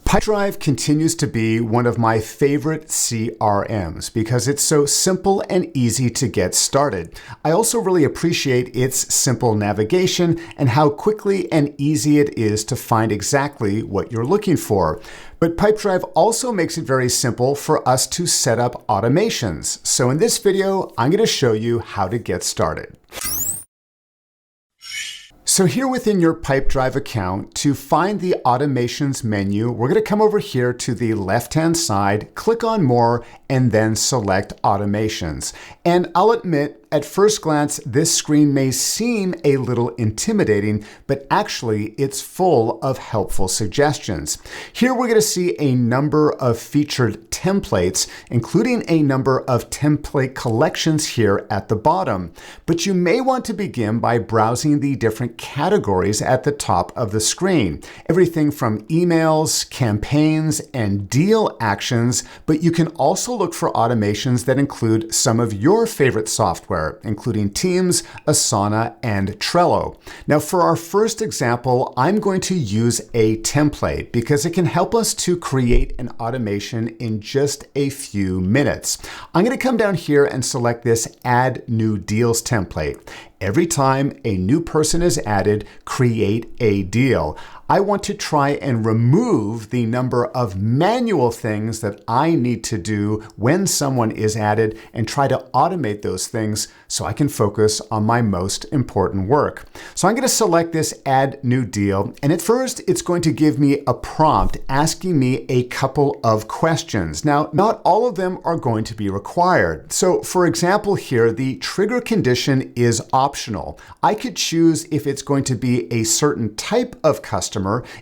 Pipedrive continues to be one of my favorite CRMs because it's so simple and easy to get started. I also really appreciate its simple navigation and how quickly and easy it is to find exactly what you're looking for. But Pipedrive also makes it very simple for us to set up automations. So in this video, I'm going to show you how to get started. So here within your Pipedrive account, to find the automations menu, we're going to come over here to the left-hand side, click on more, and then select automations. And I'll admit, at first glance, this screen may seem a little intimidating, but actually it's full of helpful suggestions. Here we're going to see a number of featured templates, including a number of template collections here at the bottom. But you may want to begin by browsing the different categories at the top of the screen. Everything from emails, campaigns, and deal actions, but you can also look for automations that include some of your favorite software, including Teams, Asana, and Trello. Now for our first example, I'm going to use a template because it can help us to create an automation in just a few minutes. I'm going to come down here and select this Add New Deals template. Every time a new person is added, create a deal. I want to try and remove the number of manual things that I need to do when someone is added and try to automate those things so I can focus on my most important work. So I'm going to select this Add New Deal, and at first it's going to give me a prompt asking me a couple of questions. Now, not all of them are going to be required. So for example here, the trigger condition is optional. I could choose if it's going to be a certain type of customer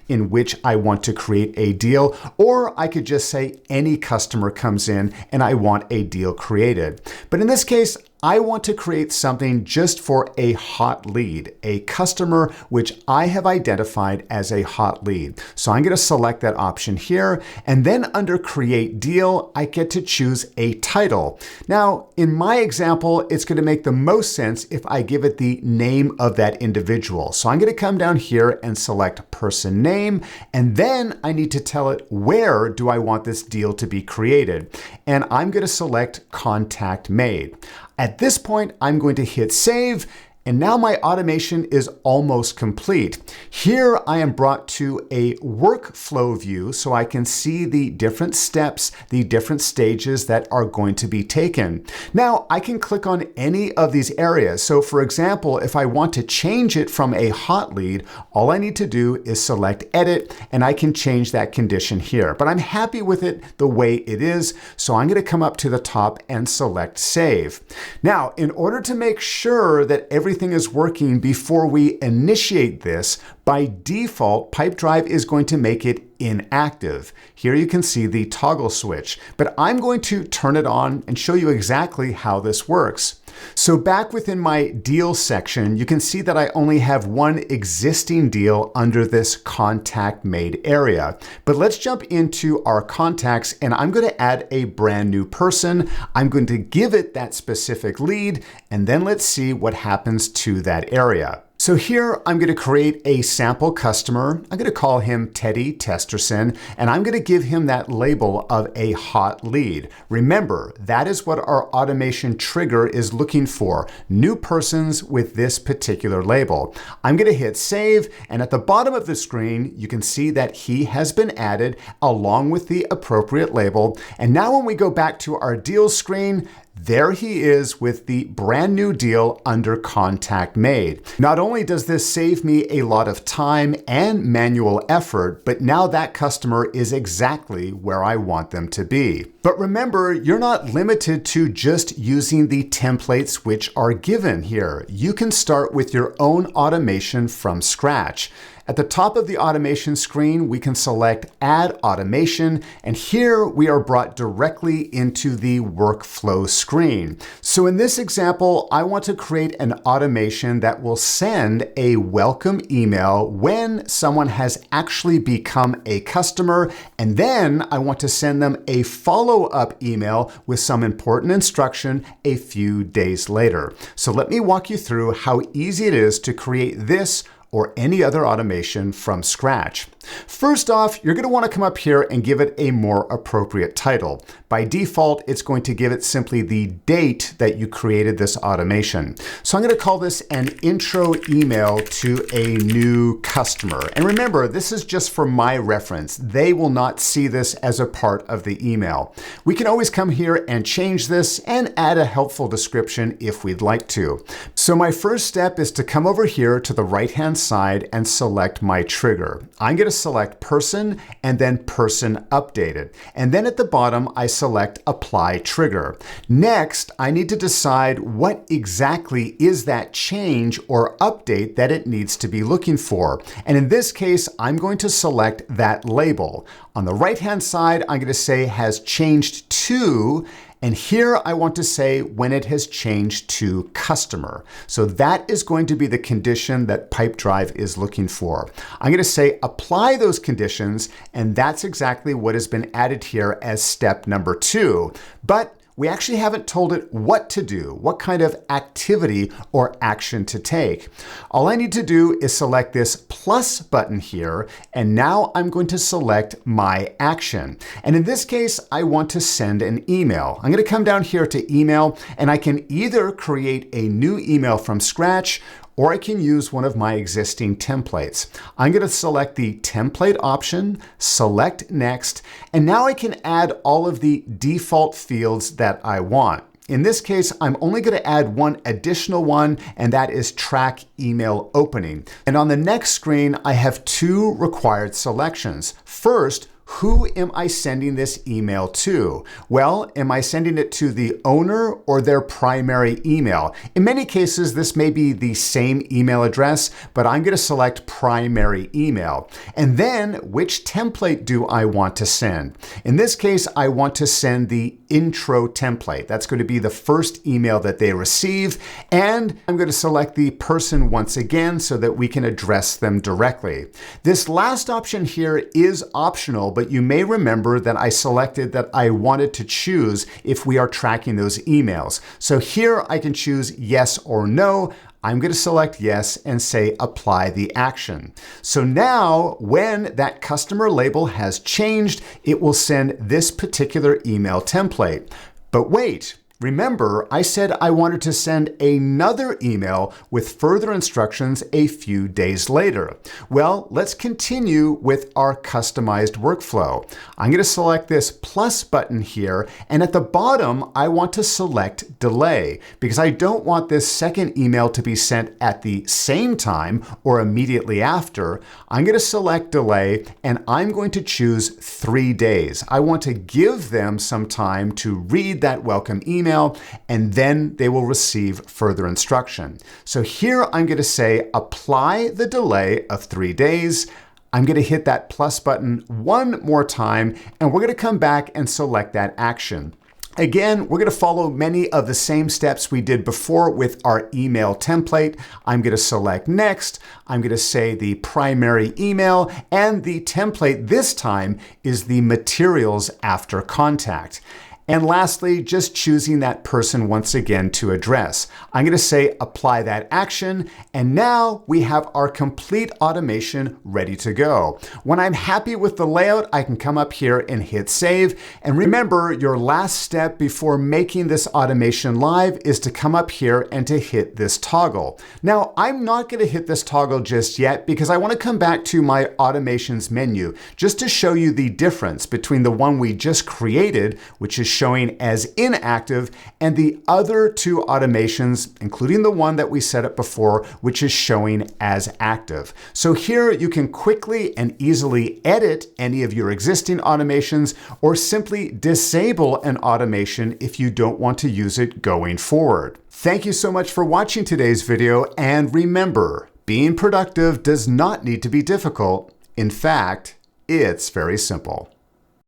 in which I want to create a deal, or I could just say any customer comes in and I want a deal created. But in this case, I want to create something just for a hot lead, a customer which I have identified as a hot lead. So I'm going to select that option here, and then under Create Deal, I get to choose a title. Now, in my example, it's going to make the most sense if I give it the name of that individual. So I'm going to come down here and select Person Name, and then I need to tell it where do I want this deal to be created. And I'm going to select Contact Made. At this point, I'm going to hit save, and now my automation is almost complete. Here I am brought to a workflow view so I can see the different steps, the different stages that are going to be taken. Now I can click on any of these areas. So for example, if I want to change it from a hot lead, all I need to do is select Edit, and I can change that condition here. But I'm happy with it the way it is, so I'm going to come up to the top and select Save. Now, in order to make sure that everything is working before we initiate this, by default, Pipedrive is going to make it inactive. Here you can see the toggle switch, but I'm going to turn it on and show you exactly how this works. So back within my deal section, you can see that I only have one existing deal under this Contact Made area. But let's jump into our contacts, and I'm going to add a brand new person. I'm going to give it that specific lead, and then let's see what happens to that area. So here I'm going to create a sample customer. I'm going to call him Teddy Testerson, and I'm going to give him that label of a hot lead. Remember, that is what our automation trigger is looking for, new persons with this particular label. I'm going to hit save, and at the bottom of the screen, you can see that he has been added along with the appropriate label. And now when we go back to our deal screen, there he is with the brand new deal under Contact Made. Not only does this save me a lot of time and manual effort, but now that customer is exactly where I want them to be. But remember, you're not limited to just using the templates which are given here. You can start with your own automation from scratch. At the top of the automation screen, we can select Add Automation, and here we are brought directly into the workflow screen. So in this example, I want to create an automation that will send a welcome email when someone has actually become a customer, and then I want to send them a follow-up email with some important instruction a few days later. So let me walk you through how easy it is to create this or any other automation from scratch. First off, you're going to want to come up here and give it a more appropriate title. By default, it's going to give it simply the date that you created this automation. So I'm going to call this an intro email to a new customer. And remember, this is just for my reference. They will not see this as a part of the email. We can always come here and change this and add a helpful description if we'd like to. So my first step is to come over here to the right-hand side and select my trigger. I'm going to select person and then person updated. And then at the bottom, I select apply trigger. Next, I need to decide what exactly is that change or update that it needs to be looking for. And in this case, I'm going to select that label. On the right-hand side, I'm going to say has changed to, and here I want to say when it has changed to customer. So that is going to be the condition that Pipedrive is looking for. I'm going to say apply those conditions, and that's exactly what has been added here as step number 2. But we actually haven't told it what to do, what kind of activity or action to take. All I need to do is select this plus button here, and now I'm going to select my action. And in this case, I want to send an email. I'm going to come down here to email, and I can either create a new email from scratch, or I can use one of my existing templates. I'm going to select the template option, select next, and now I can add all of the default fields that I want. In this case, I'm only going to add one additional one, and that is track email opening. And on the next screen, I have 2 required selections. First, who am I sending this email to? Well, am I sending it to the owner or their primary email? In many cases, this may be the same email address, but I'm going to select primary email. And then, which template do I want to send? In this case, I want to send the intro template. That's going to be the first email that they receive. And I'm going to select the person once again so that we can address them directly. This last option here is optional, but you may remember that I selected that I wanted to choose if we are tracking those emails. So here I can choose yes or no. I'm going to select yes and say apply the action. So now when that customer label has changed, it will send this particular email template. But wait. Remember, I said I wanted to send another email with further instructions a few days later. Well, let's continue with our customized workflow. I'm going to select this plus button here, and at the bottom, I want to select delay because I don't want this second email to be sent at the same time or immediately after. I'm going to select delay, and I'm going to choose 3 days. I want to give them some time to read that welcome email, and then they will receive further instruction. So here I'm going to say apply the delay of 3 days. I'm going to hit that plus button one more time, and we're going to come back and select that action. Again, we're going to follow many of the same steps we did before with our email template. I'm going to select next. I'm going to say the primary email, and the template this time is the materials after contact. And lastly, just choosing that person once again to address. I'm going to say apply that action, and now we have our complete automation ready to go. When I'm happy with the layout, I can come up here and hit save. And remember, your last step before making this automation live is to come up here and to hit this toggle. Now, I'm not going to hit this toggle just yet because I want to come back to my automations menu just to show you the difference between the one we just created, which is showing as inactive, and the other 2 automations, including the one that we set up before, which is showing as active. So here you can quickly and easily edit any of your existing automations or simply disable an automation if you don't want to use it going forward. Thank you so much for watching today's video, and remember, being productive does not need to be difficult. In fact, it's very simple.